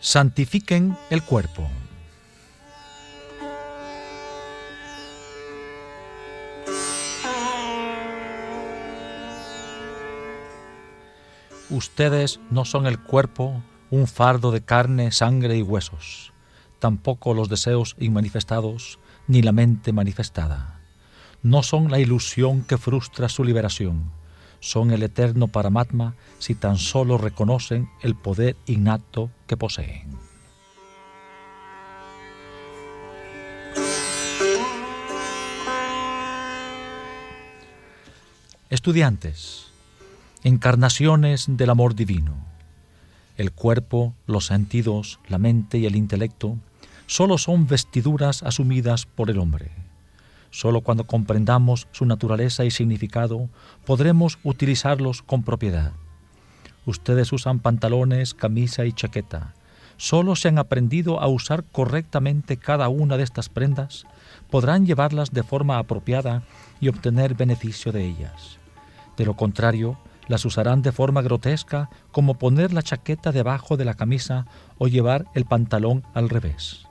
Santifiquen el cuerpo. Ustedes no son el cuerpo, un fardo de carne, sangre y huesos, tampoco los deseos inmanifestados, ni la mente manifestada. No son la ilusión que frustra su liberación, son el eterno Paramatma si tan solo reconocen el poder innato que poseen. Estudiantes, encarnaciones del amor divino. El cuerpo, los sentidos, la mente y el intelecto solo son vestiduras asumidas por el hombre. Solo cuando comprendamos su naturaleza y significado podremos utilizarlos con propiedad. Ustedes usan pantalones, camisa y chaqueta. Solo si han aprendido a usar correctamente cada una de estas prendas, podrán llevarlas de forma apropiada y obtener beneficio de ellas. De lo contrario, las usarán de forma grotesca, como poner la chaqueta debajo de la camisa o llevar el pantalón al revés.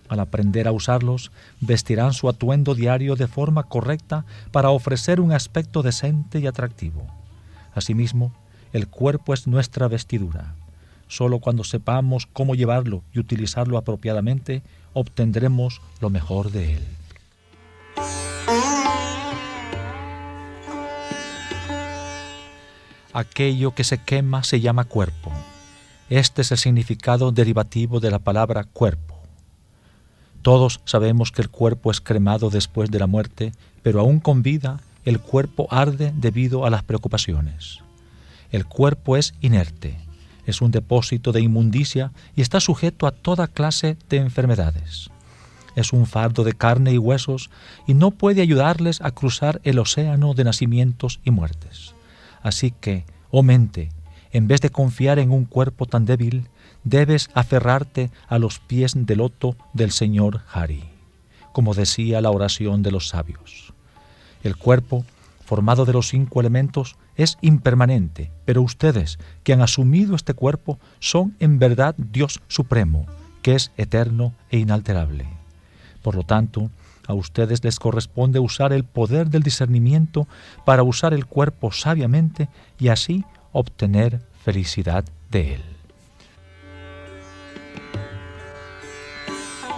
Al aprender a usarlos, vestirán su atuendo diario de forma correcta para ofrecer un aspecto decente y atractivo. Asimismo, el cuerpo es nuestra vestidura. Solo cuando sepamos cómo llevarlo y utilizarlo apropiadamente, obtendremos lo mejor de él. Aquello que se quema se llama cuerpo. Este es el significado derivativo de la palabra cuerpo. Todos sabemos que el cuerpo es cremado después de la muerte, pero aún con vida, el cuerpo arde debido a las preocupaciones. El cuerpo es inerte, es un depósito de inmundicia y está sujeto a toda clase de enfermedades. Es un fardo de carne y huesos y no puede ayudarles a cruzar el océano de nacimientos y muertes. Así que, oh mente, en vez de confiar en un cuerpo tan débil, debes aferrarte a los pies de loto del Señor Hari, como decía la oración de los sabios. El cuerpo, formado de los 5 elementos, es impermanente, pero ustedes, que han asumido este cuerpo, son en verdad Dios Supremo, que es eterno e inalterable. Por lo tanto, a ustedes les corresponde usar el poder del discernimiento para usar el cuerpo sabiamente y así obtener felicidad de él.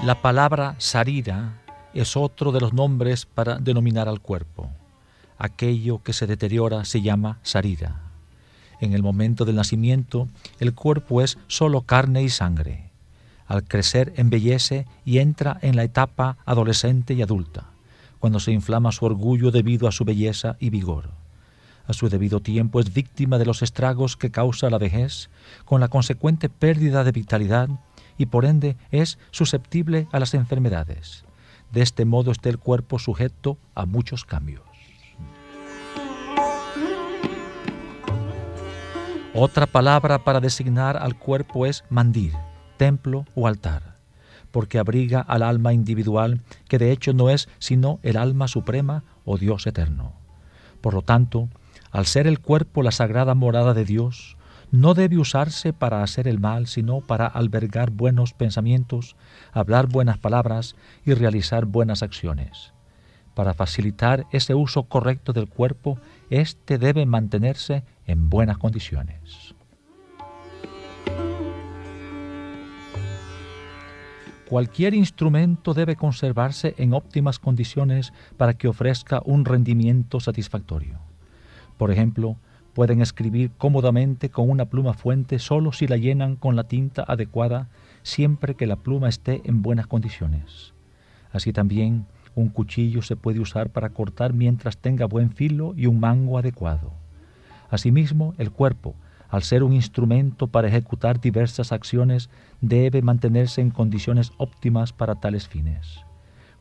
La palabra sarira es otro de los nombres para denominar al cuerpo. Aquello que se deteriora se llama sarira. En el momento del nacimiento, el cuerpo es solo carne y sangre. Al crecer embellece y entra en la etapa adolescente y adulta, cuando se inflama su orgullo debido a su belleza y vigor. A su debido tiempo es víctima de los estragos que causa la vejez, con la consecuente pérdida de vitalidad, y por ende es susceptible a las enfermedades. De este modo está el cuerpo sujeto a muchos cambios. Otra palabra para designar al cuerpo es mandir, templo o altar, porque abriga al alma individual, que de hecho no es sino el alma suprema o Dios eterno. Por lo tanto, al ser el cuerpo la sagrada morada de Dios, no debe usarse para hacer el mal, sino para albergar buenos pensamientos, hablar buenas palabras y realizar buenas acciones. Para facilitar ese uso correcto del cuerpo, éste debe mantenerse en buenas condiciones. Cualquier instrumento debe conservarse en óptimas condiciones para que ofrezca un rendimiento satisfactorio. Por ejemplo, pueden escribir cómodamente con una pluma fuente solo si la llenan con la tinta adecuada, siempre que la pluma esté en buenas condiciones. Así también, un cuchillo se puede usar para cortar mientras tenga buen filo y un mango adecuado. Asimismo, el cuerpo, al ser un instrumento para ejecutar diversas acciones, debe mantenerse en condiciones óptimas para tales fines.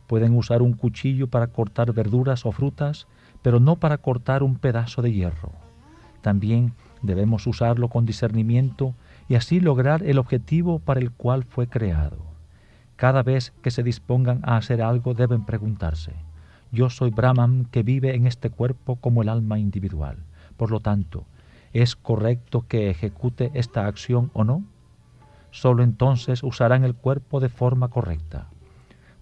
Pueden usar un cuchillo para cortar verduras o frutas, pero no para cortar un pedazo de hierro. También debemos usarlo con discernimiento y así lograr el objetivo para el cual fue creado. Cada vez que se dispongan a hacer algo deben preguntarse: yo soy Brahman que vive en este cuerpo como el alma individual. Por lo tanto, ¿es correcto que ejecute esta acción o no? Solo entonces usarán el cuerpo de forma correcta.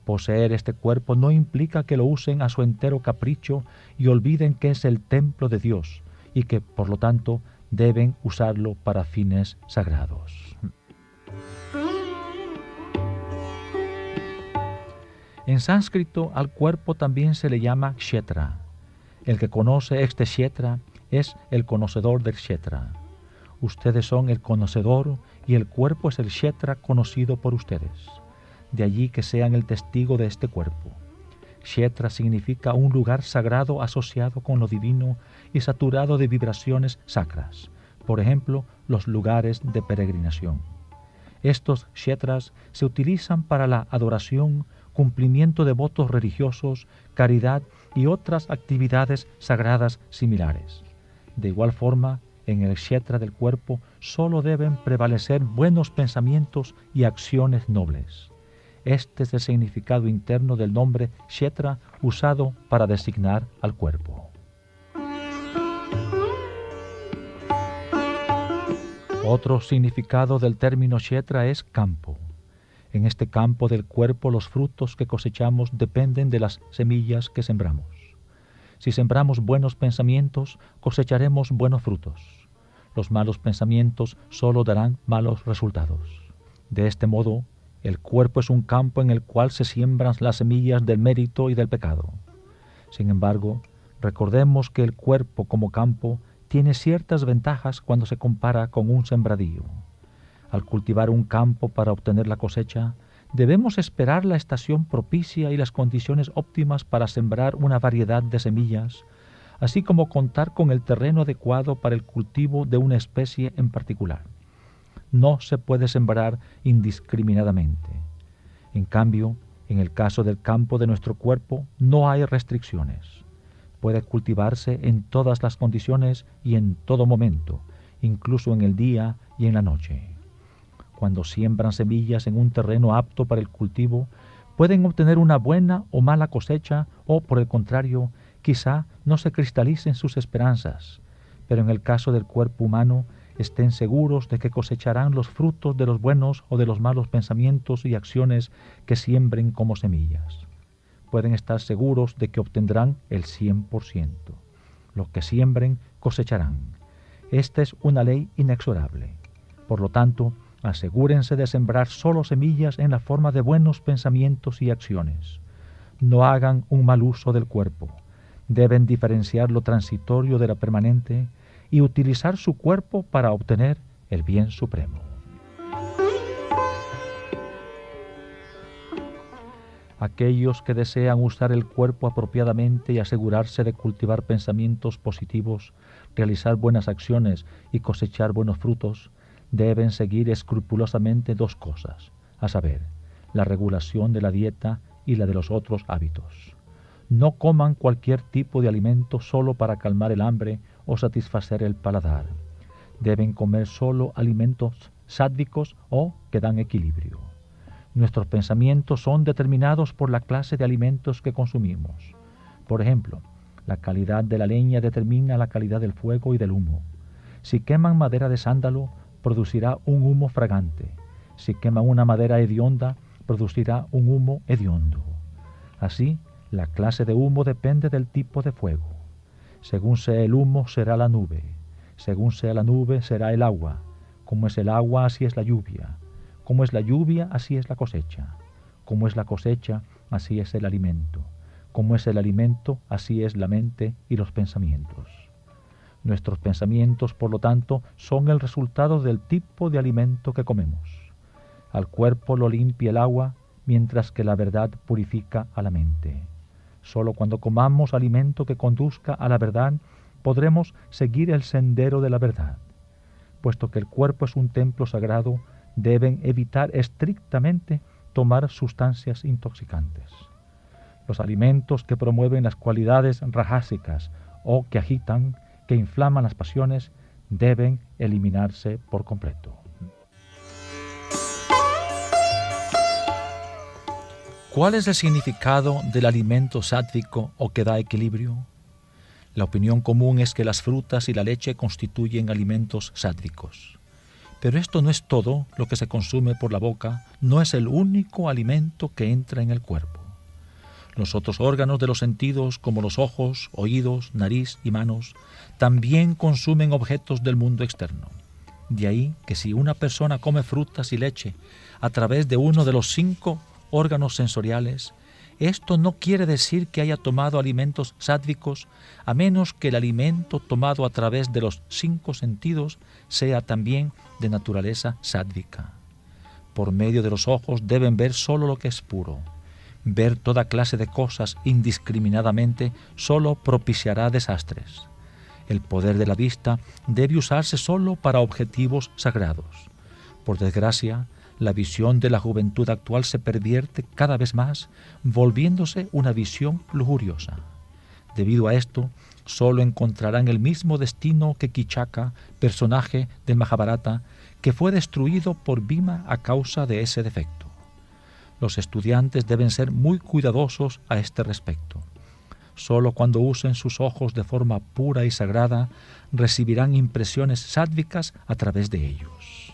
Poseer este cuerpo no implica que lo usen a su entero capricho y olviden que es el templo de Dios y que, por lo tanto, deben usarlo para fines sagrados. En sánscrito al cuerpo también se le llama kshetra. El que conoce este kshetra es el conocedor del kshetra. Ustedes son el conocedor y el cuerpo es el kshetra conocido por ustedes. De allí que sean el testigo de este cuerpo. Kshetra significa un lugar sagrado asociado con lo divino y saturado de vibraciones sacras. Por ejemplo, los lugares de peregrinación. Estos kshetras se utilizan para la adoración, cumplimiento de votos religiosos, caridad y otras actividades sagradas similares. De igual forma, en el kshetra del cuerpo solo deben prevalecer buenos pensamientos y acciones nobles. Este es el significado interno del nombre kshetra usado para designar al cuerpo. Otro significado del término kshetra es campo. En este campo del cuerpo los frutos que cosechamos dependen de las semillas que sembramos. Si sembramos buenos pensamientos, cosecharemos buenos frutos. Los malos pensamientos solo darán malos resultados. De este modo, el cuerpo es un campo en el cual se siembran las semillas del mérito y del pecado. Sin embargo, recordemos que el cuerpo como campo tiene ciertas ventajas cuando se compara con un sembradío. Al cultivar un campo para obtener la cosecha, debemos esperar la estación propicia y las condiciones óptimas para sembrar una variedad de semillas, así como contar con el terreno adecuado para el cultivo de una especie en particular. No se puede sembrar indiscriminadamente. En cambio, en el caso del campo de nuestro cuerpo, no hay restricciones. Puede cultivarse en todas las condiciones y en todo momento, incluso en el día y en la noche. Cuando siembran semillas en un terreno apto para el cultivo, pueden obtener una buena o mala cosecha o, por el contrario, quizá no se cristalicen sus esperanzas, pero en el caso del cuerpo humano, estén seguros de que cosecharán los frutos de los buenos o de los malos pensamientos y acciones que siembren como semillas. Pueden estar seguros de que obtendrán el 100%. Lo que siembren, cosecharán. Esta es una ley inexorable. Por lo tanto, asegúrense de sembrar solo semillas en la forma de buenos pensamientos y acciones. No hagan un mal uso del cuerpo. Deben diferenciar lo transitorio de lo permanente y utilizar su cuerpo para obtener el bien supremo. Aquellos que desean usar el cuerpo apropiadamente y asegurarse de cultivar pensamientos positivos, realizar buenas acciones y cosechar buenos frutos, deben seguir escrupulosamente dos cosas, a saber, la regulación de la dieta y la de los otros hábitos. No coman cualquier tipo de alimento solo para calmar el hambre o satisfacer el paladar. Deben comer solo alimentos sádvicos o que dan equilibrio. Nuestros pensamientos son determinados por la clase de alimentos que consumimos. Por ejemplo, la calidad de la leña determina la calidad del fuego y del humo. Si queman madera de sándalo, producirá un humo fragante. Si queman una madera hedionda, producirá un humo hediondo. Así, la clase de humo depende del tipo de fuego. Según sea el humo, será la nube. Según sea la nube, será el agua. Como es el agua, así es la lluvia. Como es la lluvia, así es la cosecha. Como es la cosecha, así es el alimento. Como es el alimento, así es la mente y los pensamientos. Nuestros pensamientos, por lo tanto, son el resultado del tipo de alimento que comemos. Al cuerpo lo limpia el agua, mientras que la verdad purifica a la mente. Solo cuando comamos alimento que conduzca a la verdad, podremos seguir el sendero de la verdad. Puesto que el cuerpo es un templo sagrado, deben evitar estrictamente tomar sustancias intoxicantes. Los alimentos que promueven las cualidades rajásicas o que agitan, que inflaman las pasiones, deben eliminarse por completo. ¿Cuál es el significado del alimento sádvico o que da equilibrio? La opinión común es que las frutas y la leche constituyen alimentos sádvicos. Pero esto no es todo lo que se consume por la boca, no es el único alimento que entra en el cuerpo. Los otros órganos de los sentidos, como los ojos, oídos, nariz y manos, también consumen objetos del mundo externo. De ahí que si una persona come frutas y leche a través de uno de los 5 órganos sensoriales, esto no quiere decir que haya tomado alimentos sádvicos, a menos que el alimento tomado a través de los 5 sentidos sea también de naturaleza sádvica. Por medio de los ojos deben ver solo lo que es puro. Ver toda clase de cosas indiscriminadamente solo propiciará desastres. El poder de la vista debe usarse solo para objetivos sagrados. Por desgracia, la visión de la juventud actual se pervierte cada vez más, volviéndose una visión lujuriosa. Debido a esto, solo encontrarán el mismo destino que Kichaka, personaje del Mahabharata, que fue destruido por Bhima a causa de ese defecto. Los estudiantes deben ser muy cuidadosos a este respecto. Solo cuando usen sus ojos de forma pura y sagrada, recibirán impresiones sádvicas a través de ellos.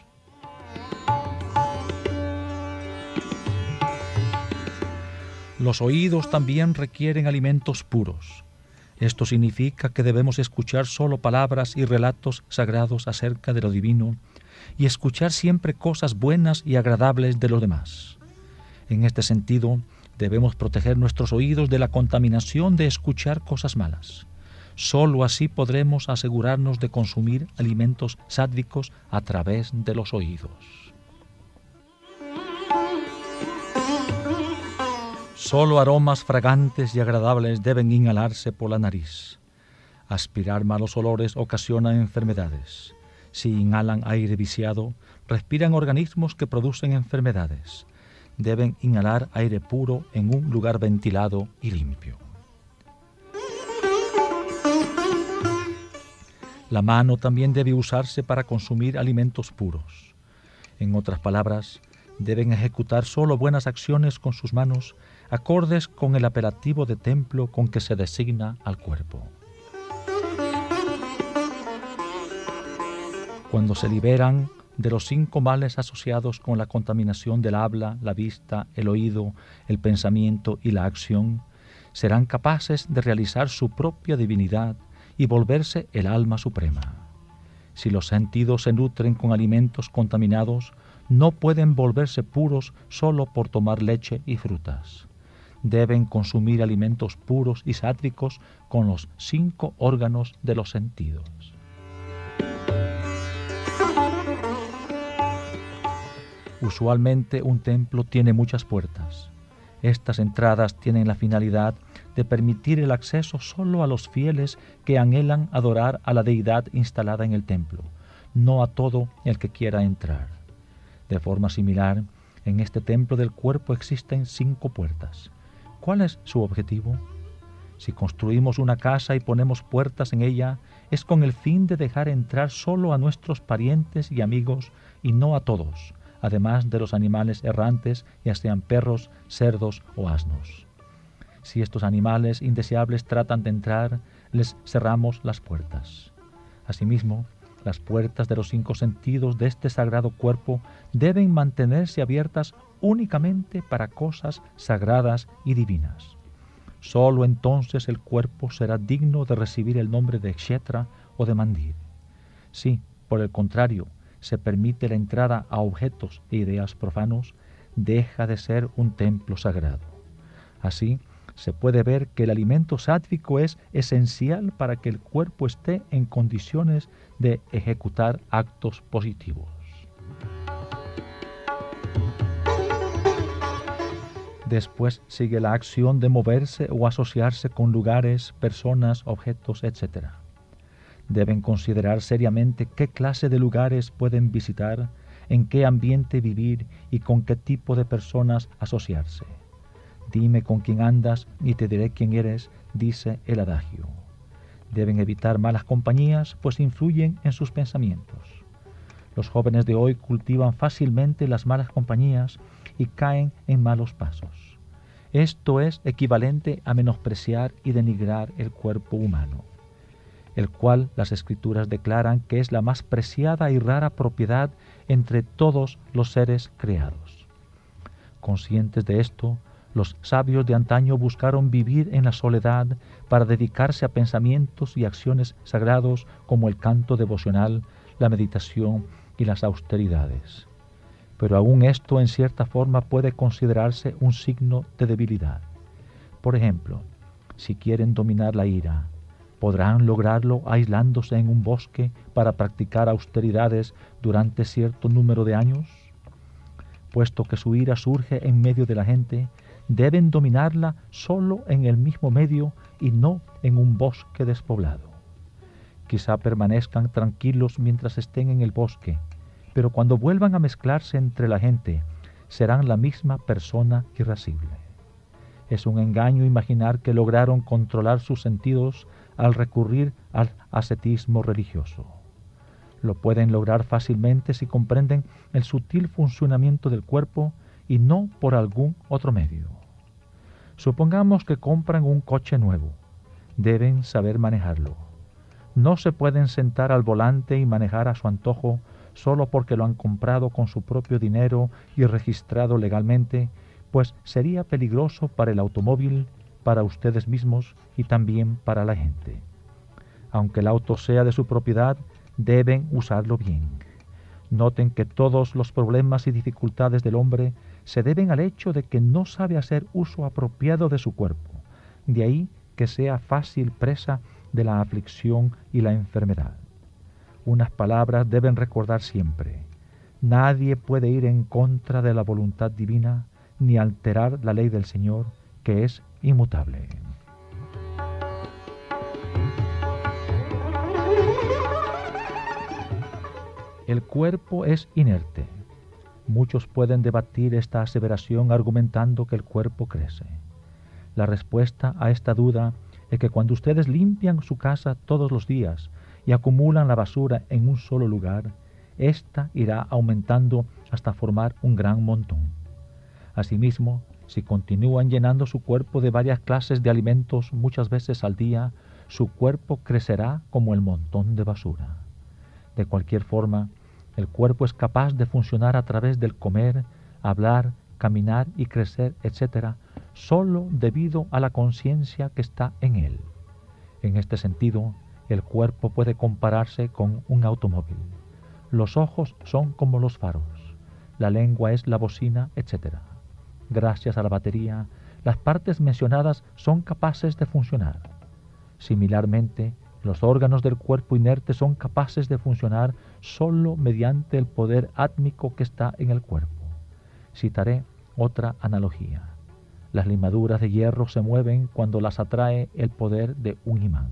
Los oídos también requieren alimentos puros. Esto significa que debemos escuchar solo palabras y relatos sagrados acerca de lo divino y escuchar siempre cosas buenas y agradables de los demás. En este sentido, debemos proteger nuestros oídos de la contaminación de escuchar cosas malas. Solo así podremos asegurarnos de consumir alimentos sádvicos a través de los oídos. Solo aromas fragantes y agradables deben inhalarse por la nariz. Aspirar malos olores ocasiona enfermedades. Si inhalan aire viciado, respiran organismos que producen enfermedades. Deben inhalar aire puro en un lugar ventilado y limpio. La mano también debe usarse para consumir alimentos puros. En otras palabras, deben ejecutar solo buenas acciones con sus manos, acordes con el apelativo de templo con que se designa al cuerpo. Cuando se liberan de los 5 males asociados con la contaminación del habla, la vista, el oído, el pensamiento y la acción, serán capaces de realizar su propia divinidad y volverse el alma suprema. Si los sentidos se nutren con alimentos contaminados, no pueden volverse puros solo por tomar leche y frutas. Deben consumir alimentos puros y sádvicos con los 5 órganos de los sentidos. Usualmente un templo tiene muchas puertas. Estas entradas tienen la finalidad de permitir el acceso solo a los fieles que anhelan adorar a la deidad instalada en el templo, no a todo el que quiera entrar. De forma similar, en este templo del cuerpo existen 5 puertas. ¿Cuál es su objetivo? Si construimos una casa y ponemos puertas en ella, es con el fin de dejar entrar solo a nuestros parientes y amigos y no a todos, además de los animales errantes, ya sean perros, cerdos o asnos. Si estos animales indeseables tratan de entrar, les cerramos las puertas. Asimismo, las puertas de los 5 sentidos de este sagrado cuerpo deben mantenerse abiertas únicamente para cosas sagradas y divinas. Solo entonces el cuerpo será digno de recibir el nombre de kshetra o de mandir. Si, por el contrario, se permite la entrada a objetos e ideas profanos, deja de ser un templo sagrado. Así, se puede ver que el alimento sádvico es esencial para que el cuerpo esté en condiciones de ejecutar actos positivos. Después sigue la acción de moverse o asociarse con lugares, personas, objetos, etc. Deben considerar seriamente qué clase de lugares pueden visitar, en qué ambiente vivir y con qué tipo de personas asociarse. Dime con quién andas y te diré quién eres, dice el adagio. Deben evitar malas compañías, pues influyen en sus pensamientos. Los jóvenes de hoy cultivan fácilmente las malas compañías y caen en malos pasos. Esto es equivalente a menospreciar y denigrar el cuerpo humano, el cual las Escrituras declaran que es la más preciada y rara propiedad entre todos los seres creados. Conscientes de esto, los sabios de antaño buscaron vivir en la soledad para dedicarse a pensamientos y acciones sagrados como el canto devocional, la meditación y las austeridades. Pero aún esto en cierta forma puede considerarse un signo de debilidad. Por ejemplo, si quieren dominar la ira, ¿podrán lograrlo aislándose en un bosque para practicar austeridades durante cierto número de años? Puesto que su ira surge en medio de la gente, deben dominarla solo en el mismo medio y no en un bosque despoblado. Quizá permanezcan tranquilos mientras estén en el bosque, pero cuando vuelvan a mezclarse entre la gente, serán la misma persona irascible. Es un engaño imaginar que lograron controlar sus sentidos al recurrir al ascetismo religioso. Lo pueden lograr fácilmente si comprenden el sutil funcionamiento del cuerpo y no por algún otro medio. Supongamos que compran un coche nuevo. Deben saber manejarlo. No se pueden sentar al volante y manejar a su antojo solo porque lo han comprado con su propio dinero y registrado legalmente, pues sería peligroso para el automóvil, para ustedes mismos y también para la gente. Aunque el auto sea de su propiedad, deben usarlo bien. Noten que todos los problemas y dificultades del hombre se deben al hecho de que no sabe hacer uso apropiado de su cuerpo. De ahí que sea fácil presa de la aflicción y la enfermedad. Unas palabras deben recordar siempre: nadie puede ir en contra de la voluntad divina ni alterar la ley del Señor, que es inmutable. El cuerpo es inerte. Muchos pueden debatir esta aseveración argumentando que el cuerpo crece. La respuesta a esta duda es que cuando ustedes limpian su casa todos los días y acumulan la basura en un solo lugar, ésta irá aumentando hasta formar un gran montón. Asimismo, si continúan llenando su cuerpo de varias clases de alimentos muchas veces al día, su cuerpo crecerá como el montón de basura. De cualquier forma, el cuerpo es capaz de funcionar a través del comer, hablar, caminar y crecer, etc., solo debido a la conciencia que está en él. En este sentido, el cuerpo puede compararse con un automóvil. Los ojos son como los faros, la lengua es la bocina, etc. Gracias a la batería, las partes mencionadas son capaces de funcionar. Similarmente, los órganos del cuerpo inerte son capaces de funcionar solo mediante el poder átmico que está en el cuerpo. Citaré otra analogía. Las limaduras de hierro se mueven cuando las atrae el poder de un imán.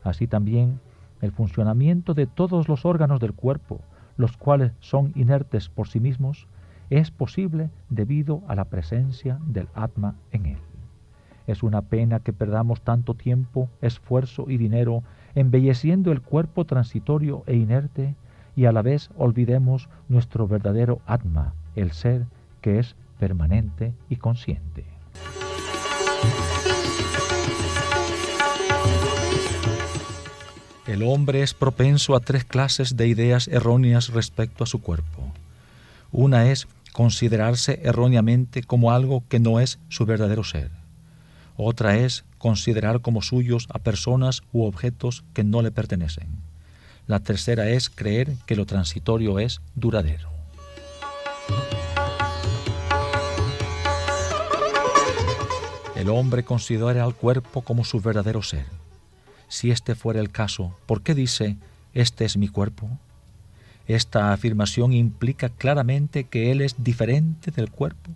Así también, el funcionamiento de todos los órganos del cuerpo, los cuales son inertes por sí mismos, es posible debido a la presencia del Atma en él. Es una pena que perdamos tanto tiempo, esfuerzo y dinero embelleciendo el cuerpo transitorio e inerte y a la vez olvidemos nuestro verdadero Atma, el ser que es permanente y consciente. El hombre es propenso a tres clases de ideas erróneas respecto a su cuerpo. Una es considerarse erróneamente como algo que no es su verdadero ser. Otra es considerar como suyos a personas u objetos que no le pertenecen. La tercera es creer que lo transitorio es duradero. El hombre considera al cuerpo como su verdadero ser. Si este fuera el caso, ¿por qué dice, este es mi cuerpo? Esta afirmación implica claramente que él es diferente del cuerpo,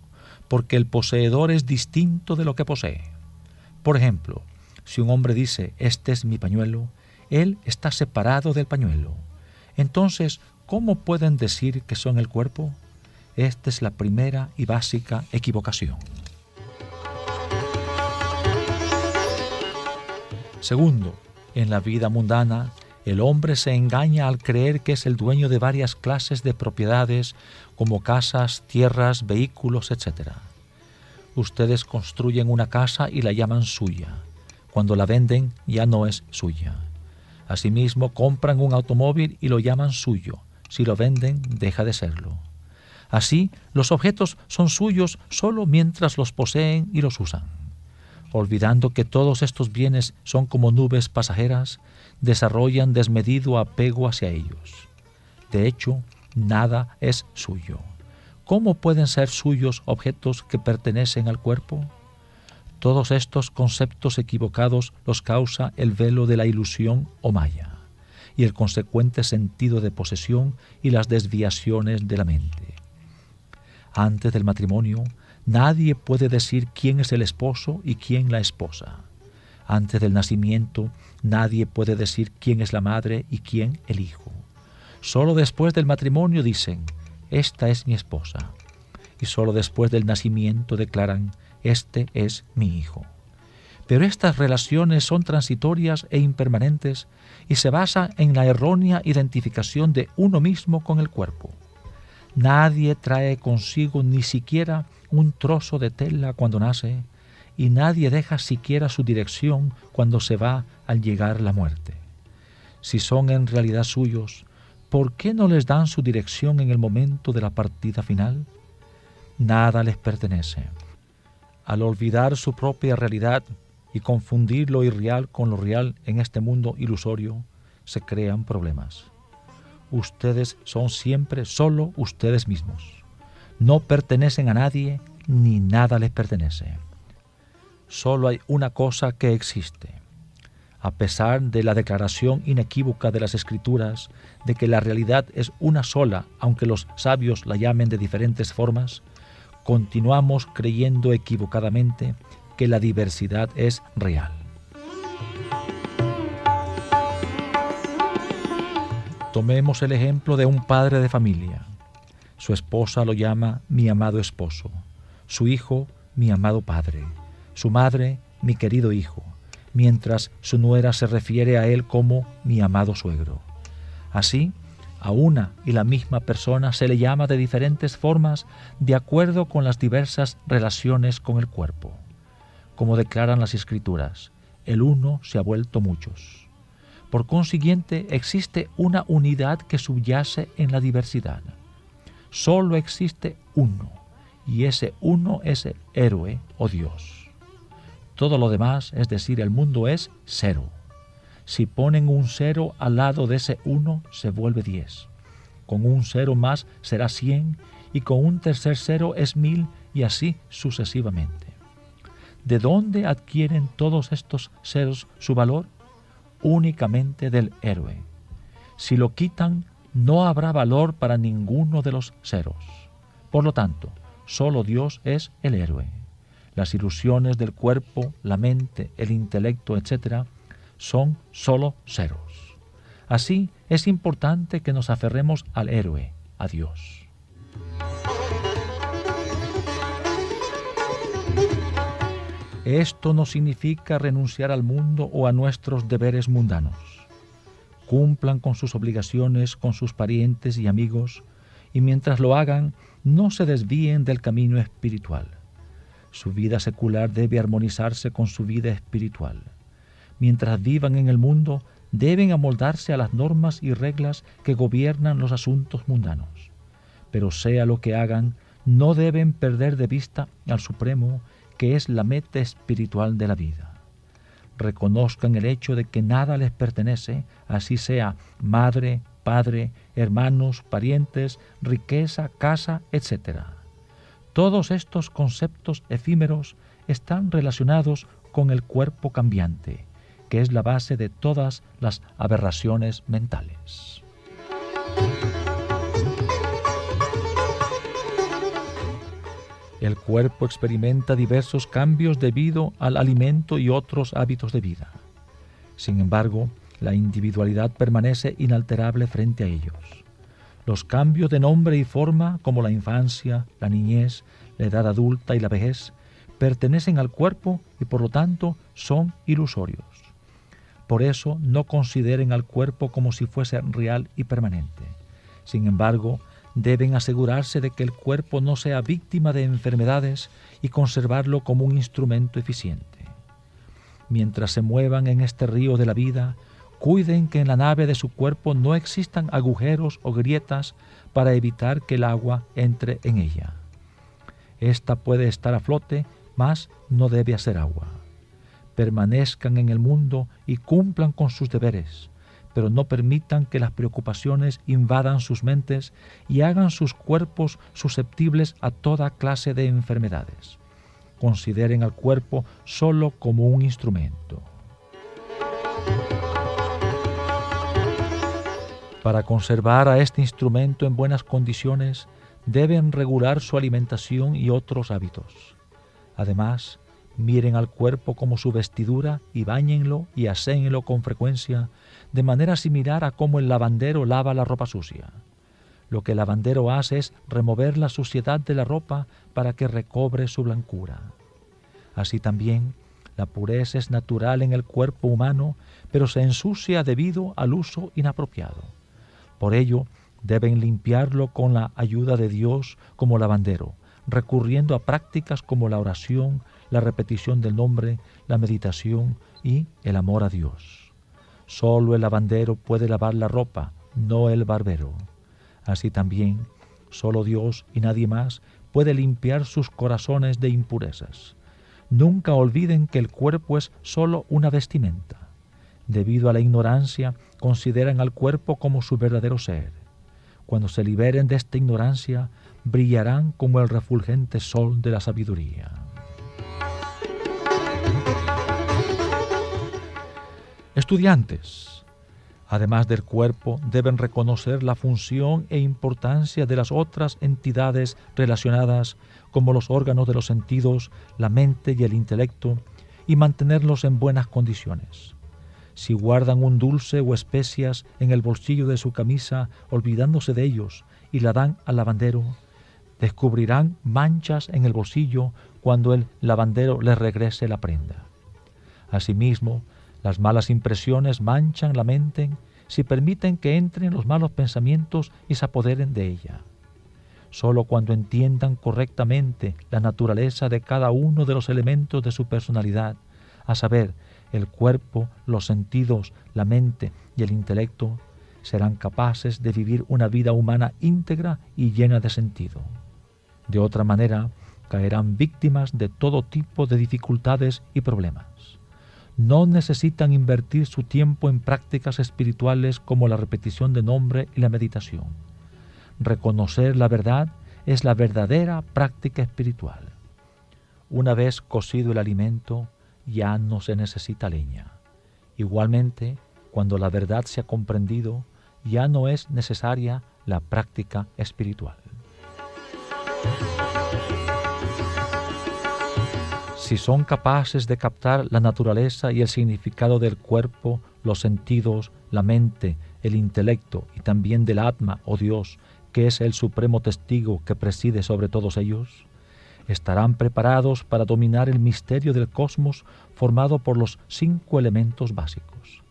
porque el poseedor es distinto de lo que posee. Por ejemplo, si un hombre dice, este es mi pañuelo, él está separado del pañuelo. Entonces, ¿cómo pueden decir que son el cuerpo? Esta es la primera y básica equivocación. Segundo, en la vida mundana, el hombre se engaña al creer que es el dueño de varias clases de propiedades como casas, tierras, vehículos, etc. Ustedes construyen una casa y la llaman suya. Cuando la venden ya no es suya. Asimismo, compran un automóvil y lo llaman suyo, si lo venden, deja de serlo. Así, los objetos son suyos solo mientras los poseen y los usan. Olvidando que todos estos bienes son como nubes pasajeras, desarrollan desmedido apego hacia ellos. De hecho, nada es suyo. ¿Cómo pueden ser suyos objetos que pertenecen al cuerpo? Todos estos conceptos equivocados los causa el velo de la ilusión o maya, y el consecuente sentido de posesión y las desviaciones de la mente. Antes del matrimonio, nadie puede decir quién es el esposo y quién la esposa. Antes del nacimiento, nadie puede decir quién es la madre y quién el hijo. Solo después del matrimonio dicen, esta es mi esposa. Y solo después del nacimiento declaran, este es mi hijo. Pero estas relaciones son transitorias e impermanentes y se basan en la errónea identificación de uno mismo con el cuerpo. Nadie trae consigo ni siquiera un trozo de tela cuando nace, y nadie deja siquiera su dirección cuando se va al llegar la muerte. Si son en realidad suyos, ¿por qué no les dan su dirección en el momento de la partida final? Nada les pertenece. Al olvidar su propia realidad y confundir lo irreal con lo real en este mundo ilusorio, se crean problemas. Ustedes son siempre solo ustedes mismos. No pertenecen a nadie ni nada les pertenece. Solo hay una cosa que existe. A pesar de la declaración inequívoca de las Escrituras de que la realidad es una sola, aunque los sabios la llamen de diferentes formas, continuamos creyendo equivocadamente que la diversidad es real. Tomemos el ejemplo de un padre de familia. Su esposa lo llama mi amado esposo, su hijo mi amado padre, su madre mi querido hijo, mientras su nuera se refiere a él como mi amado suegro. Así, a una y la misma persona se le llama de diferentes formas de acuerdo con las diversas relaciones con el cuerpo. Como declaran las Escrituras, el uno se ha vuelto muchos. Por consiguiente, existe una unidad que subyace en la diversidad. Solo existe uno, y ese uno es el héroe o Dios. Todo lo demás, es decir, el mundo, es cero. Si ponen un cero al lado de ese uno, se vuelve 10. Con un cero más será 100, y con un tercer cero es 1000, y así sucesivamente. ¿De dónde adquieren todos estos ceros su valor? Únicamente del héroe. Si lo quitan, no habrá valor para ninguno de los ceros. Por lo tanto, solo Dios es el héroe. Las ilusiones del cuerpo, la mente, el intelecto, etc., son solo ceros. Así, es importante que nos aferremos al héroe, a Dios. Esto no significa renunciar al mundo o a nuestros deberes mundanos. Cumplan con sus obligaciones con sus parientes y amigos, y mientras lo hagan, no se desvíen del camino espiritual. Su vida secular debe armonizarse con su vida espiritual. Mientras vivan en el mundo, deben amoldarse a las normas y reglas que gobiernan los asuntos mundanos. Pero sea lo que hagan, no deben perder de vista al Supremo, que es la meta espiritual de la vida. Reconozcan el hecho de que nada les pertenece, así sea madre, padre, hermanos, parientes, riqueza, casa, etc. Todos estos conceptos efímeros están relacionados con el cuerpo cambiante, que es la base de todas las aberraciones mentales. El cuerpo experimenta diversos cambios debido al alimento y otros hábitos de vida. Sin embargo, la individualidad permanece inalterable frente a ellos. Los cambios de nombre y forma, como la infancia, la niñez, la edad adulta y la vejez, pertenecen al cuerpo y por lo tanto son ilusorios. Por eso no consideren al cuerpo como si fuese real y permanente. Sin embargo, deben asegurarse de que el cuerpo no sea víctima de enfermedades y conservarlo como un instrumento eficiente. Mientras se muevan en este río de la vida, Cuiden que en la nave de su cuerpo no existan agujeros o grietas para evitar que el agua entre en ella. Esta puede estar a flote, mas no debe hacer agua. Permanezcan en el mundo y cumplan con sus deberes, pero no permitan que las preocupaciones invadan sus mentes y hagan sus cuerpos susceptibles a toda clase de enfermedades. Consideren al cuerpo solo como un instrumento. Para conservar a este instrumento en buenas condiciones, deben regular su alimentación y otros hábitos. Además, miren al cuerpo como su vestidura y báñenlo y aséenlo con frecuencia, de manera similar a cómo el lavandero lava la ropa sucia. Lo que el lavandero hace es remover la suciedad de la ropa para que recobre su blancura. Así también, la pureza es natural en el cuerpo humano, pero se ensucia debido al uso inapropiado. Por ello, deben limpiarlo con la ayuda de Dios como lavandero, recurriendo a prácticas como la oración, la repetición del nombre, la meditación y el amor a Dios. Solo el lavandero puede lavar la ropa, no el barbero. Así también, solo Dios y nadie más puede limpiar sus corazones de impurezas. Nunca olviden que el cuerpo es solo una vestimenta. Debido a la ignorancia, consideran al cuerpo como su verdadero ser. Cuando se liberen de esta ignorancia, brillarán como el refulgente sol de la sabiduría. Estudiantes, además del cuerpo, deben reconocer la función e importancia de las otras entidades relacionadas, como los órganos de los sentidos, la mente y el intelecto, y mantenerlos en buenas condiciones. Si guardan un dulce o especias en el bolsillo de su camisa, olvidándose de ellos, y la dan al lavandero, descubrirán manchas en el bolsillo cuando el lavandero les regrese la prenda. Asimismo, las malas impresiones manchan la mente si permiten que entren los malos pensamientos y se apoderen de ella. Solo cuando entiendan correctamente la naturaleza de cada uno de los elementos de su personalidad, a saber, el cuerpo, los sentidos, la mente y el intelecto, serán capaces de vivir una vida humana íntegra y llena de sentido. De otra manera, caerán víctimas de todo tipo de dificultades y problemas. No necesitan invertir su tiempo en prácticas espirituales como la repetición de nombre y la meditación. Reconocer la verdad es la verdadera práctica espiritual. Una vez cocido el alimento, ya no se necesita leña. Igualmente, cuando la verdad se ha comprendido, ya no es necesaria la práctica espiritual. Si son capaces de captar la naturaleza y el significado del cuerpo, los sentidos, la mente, el intelecto y también del Atma o Dios, que es el supremo testigo que preside sobre todos ellos, estarán preparados para dominar el misterio del cosmos formado por los 5 elementos básicos.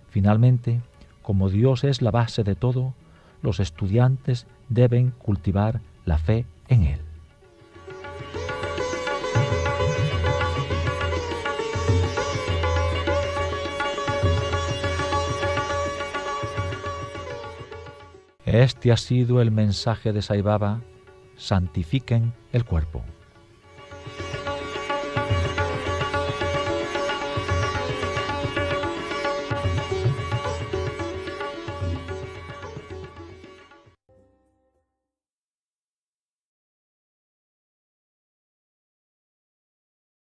Finalmente, como Dios es la base de todo, los estudiantes deben cultivar la fe en Él. Este ha sido el mensaje de Sai Baba: santifiquen el cuerpo.